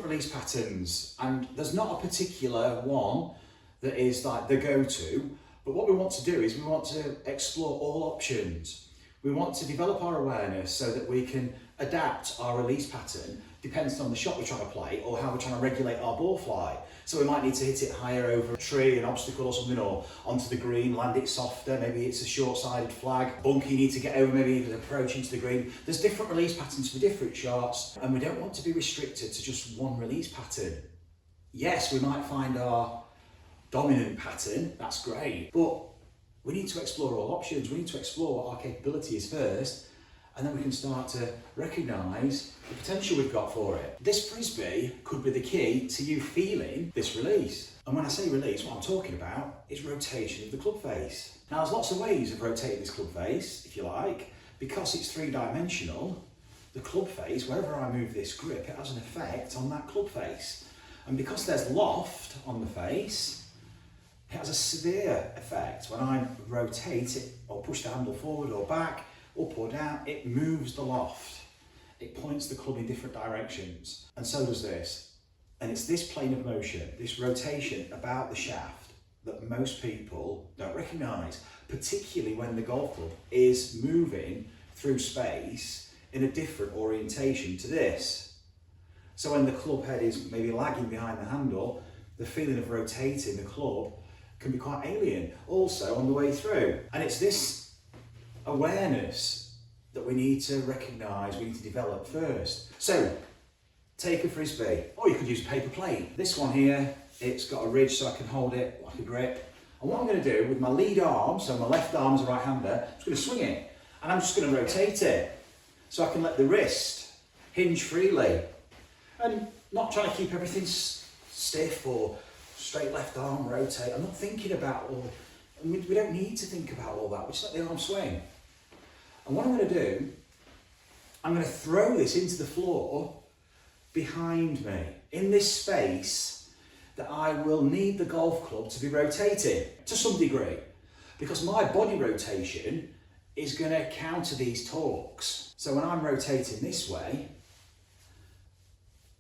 release patterns, and there's not a particular one that is like the go-to, but what we want to do is we want to explore all options. We want to develop our awareness so that we can adapt our release pattern depending on the shot we're trying to play or how we're trying to regulate our ball fly. So we might need to hit it higher over a tree, an obstacle or something, or onto the green, land it softer, maybe it's a short-sided flag, bunker you need to get over, maybe even approach into the green. There's different release patterns for different shots, and we don't want to be restricted to just one release pattern. Yes, we might find our dominant pattern, that's great, but we need to explore all options. We need to explore what our capability is first, and then we can start to recognise the potential we've got for it. This Frisbee could be the key to you feeling this release. And when I say release, what I'm talking about is rotation of the club face. Now there's lots of ways of rotating this club face, if you like. Because it's three-dimensional, the club face, wherever I move this grip, it has an effect on that club face. And because there's loft on the face, it has a severe effect. When I rotate it or push the handle forward or back, up or down, it moves the loft. It points the club in different directions. And so does this. And it's this plane of motion, this rotation about the shaft, that most people don't recognise, particularly when the golf club is moving through space in a different orientation to this. So when the club head is maybe lagging behind the handle, the feeling of rotating the club can be quite alien also on the way through. And it's this awareness that we need to recognise, we need to develop first. So take a Frisbee, or you could use a paper plate. This one here, it's got a ridge so I can hold it like a grip. And what I'm going to do with my lead arm, so my left arm is a right hander, I'm just going to swing it and I'm just going to rotate it so I can let the wrist hinge freely and not trying to keep everything stiff or straight left arm, rotate. I'm not thinking about all, we don't need to think about all that, we just let the arm swing. And what I'm going to do, I'm going to throw this into the floor behind me, in this space that I will need the golf club to be rotating to some degree, because my body rotation is going to counter these torques. So when I'm rotating this way,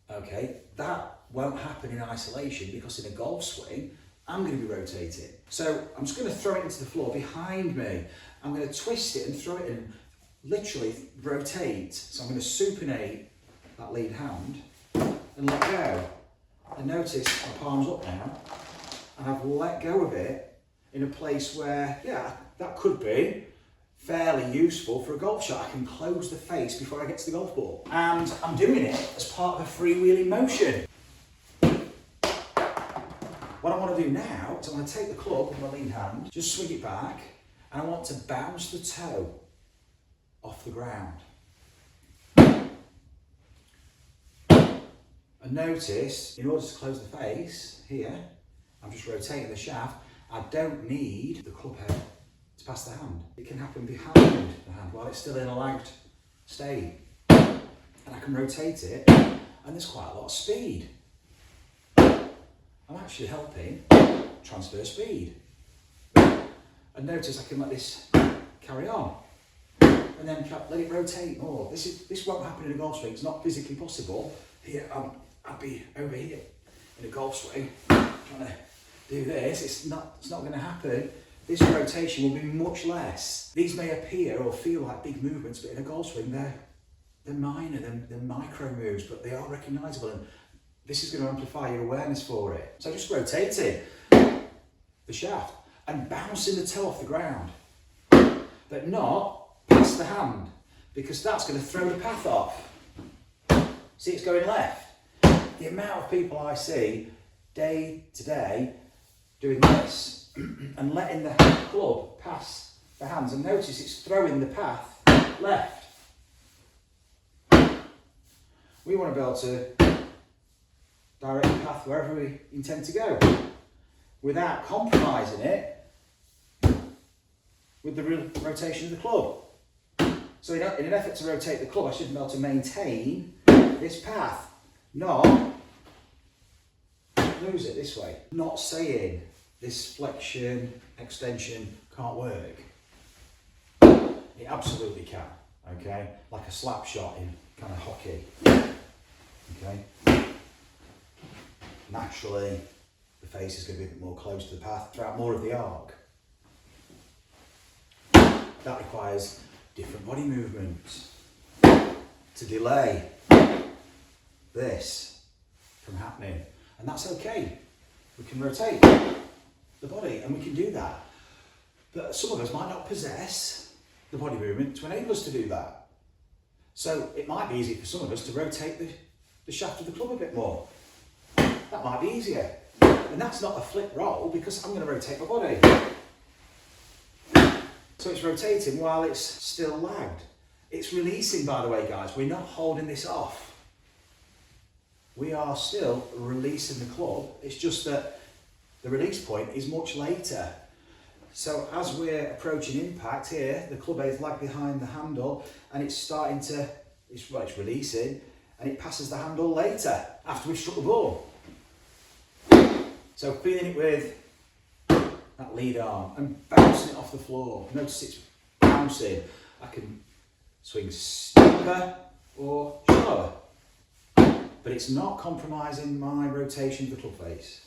okay, that won't happen in isolation, because in a golf swing, I'm going to be rotating. So I'm just going to throw it into the floor behind me. I'm going to twist it and throw it in, literally rotate. So I'm going to supinate that lead hand and let go. And notice my palm's up now, and I've let go of it in a place where, yeah, that could be fairly useful for a golf shot. I can close the face before I get to the golf ball. And I'm doing it as part of a freewheeling motion. What I want to do now is I'm going to take the club with my lead hand, just swing it back, and I want to bounce the toe off the ground. And notice, in order to close the face, here, I'm just rotating the shaft. I don't need the club head to pass the hand. It can happen behind the hand while it's still in a lagged state. And I can rotate it, and there's quite a lot of speed. I'm actually helping transfer speed. And notice I can let this carry on, and then let it rotate more. This won't happen in a golf swing. It's not physically possible. Here, I'd be over here in a golf swing trying to do this. It's not going to happen. This rotation will be much less. These may appear or feel like big movements, but in a golf swing, they're minor, they're micro moves, but they are recognisable. And this is going to amplify your awareness for it. So just rotating the shaft and bouncing the toe off the ground, but not past the hand, because that's going to throw the path off. See, it's going left. The amount of people I see day to day doing this and letting the club pass the hands, and notice it's throwing the path left. We want to be able to direct the path wherever we intend to go without compromising it with the rotation of the club. So in an effort to rotate the club, I should be able to maintain this path, not lose it this way. Not saying this flexion, extension can't work. It absolutely can, okay? Like a slap shot in kind of hockey, okay? naturally the face is going to be a bit more close to the path throughout more of the arc. That requires different body movements to delay this from happening, and that's okay. We can rotate the body and we can do that, but some of us might not possess the body movement to enable us to do that. So it might be easy for some of us to rotate the shaft of the club a bit more. That might be easier, and that's not a flip roll because I'm going to rotate my body. So it's rotating while it's still lagged. It's releasing, by the way, guys. We're not holding this off. We are still releasing the club. It's just that the release point is much later. So as we're approaching impact here, the club head is lagged behind the handle and it's starting to, it's releasing and it passes the handle later after we've struck the ball. So feeling it with that lead arm and bouncing it off the floor. Notice it's bouncing. I can swing steeper or shallower, but it's not compromising my rotation of the club face.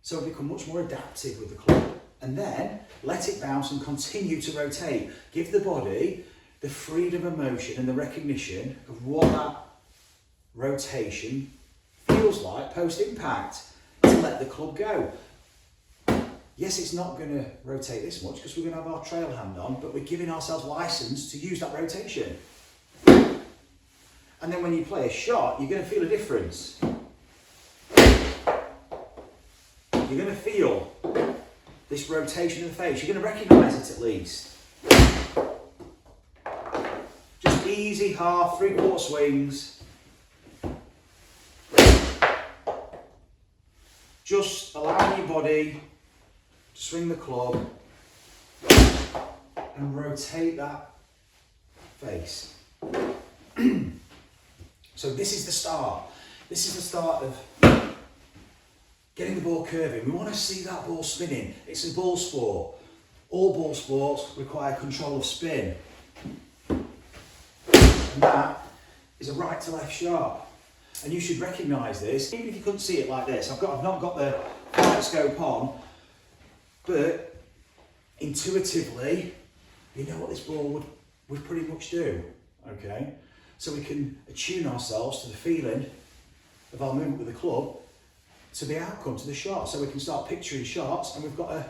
So I become much more adaptive with the club, and then let it bounce and continue to rotate. Give the body the freedom of motion and the recognition of what that rotation feels like post-impact to let the club go. Yes, it's not going to rotate this much because we're going to have our trail hand on, but we're giving ourselves license to use that rotation. And then when you play a shot, you're going to feel a difference. You're going to feel this rotation of the face. You're going to recognise it at least. Just easy half, three-quarter swings. Just allowing your body to swing the club and rotate that face. So this is the start. This is the start of getting the ball curving. We want to see that ball spinning. It's a ball sport. All ball sports require control of spin. And that is a right to left shot. And you should recognise this, even if you couldn't see it like this. I've not got the flight scope on, but intuitively, you know what this ball would pretty much do, okay? So we can attune ourselves to the feeling of our movement with the club to the outcome, to the shot. So we can start picturing shots and we've got a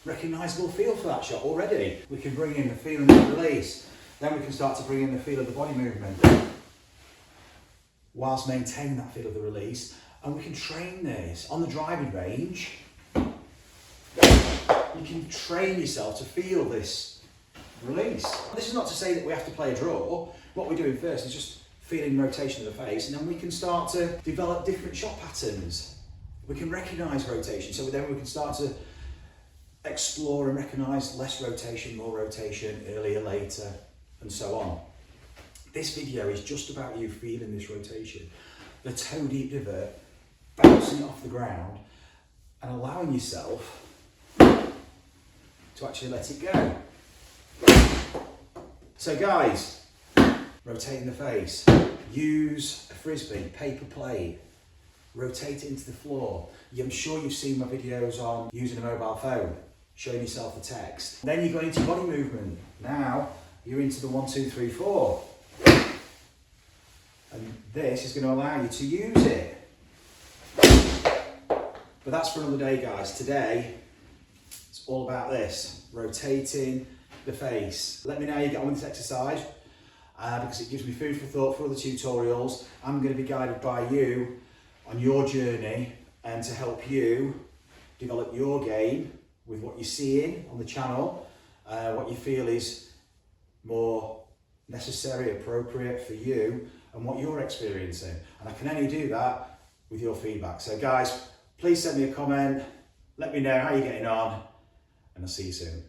recognisable feel for that shot already. We can bring in the feeling of the release. Then we can start to bring in the feel of the body movement whilst maintaining that feel of the release. And we can train this on the driving range. You can train yourself to feel this release. This is not to say that we have to play a draw. What we're doing first is just feeling rotation of the face, and then we can start to develop different shot patterns. We can recognise rotation, so then we can start to explore and recognise less rotation, more rotation, earlier, later, and so on. This video is just about you feeling this rotation, the toe deep divot, bouncing it off the ground, and allowing yourself to actually let it go. So guys, rotating the face, use a Frisbee, paper plate, rotate it into the floor. I'm sure you've seen my videos on using a mobile phone, showing yourself the text. Then you go into body movement. Now you're into the 1, 2, 3, 4. And this is going to allow you to use it. But that's for another day, guys. Today, it's all about this, rotating the face. Let me know how you get on with this exercise, because it gives me food for thought for other tutorials. I'm going to be guided by you on your journey and to help you develop your game with what you're seeing on the channel, what you feel is more necessary, appropriate for you, and what you're experiencing. And I can only do that with your feedback. So guys, please send me a comment, let me know how you're getting on, and I'll see you soon.